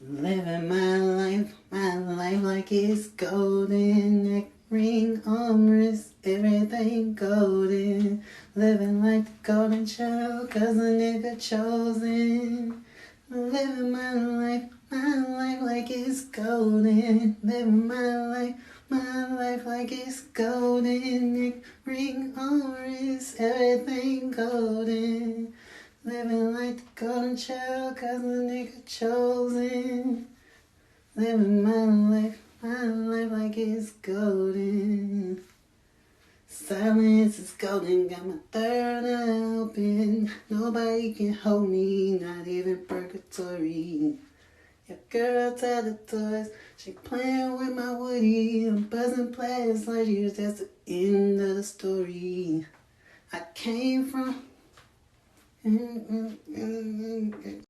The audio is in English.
Living my life like it's golden. Neck ring on wrist, everything golden. Living like the golden child, cause a nigga chosen. Living my life like it's golden. Living my life like it's golden. Neck ring on wrist, everything golden. Living like the golden child, cause a nigga chosen. Living my life like it's golden. Silence is golden, got my third eye open. Nobody can hold me, not even purgatory. Your girl tied the toys, she playing with my woody. I'm buzzing players like you, that's the end of the story. I came from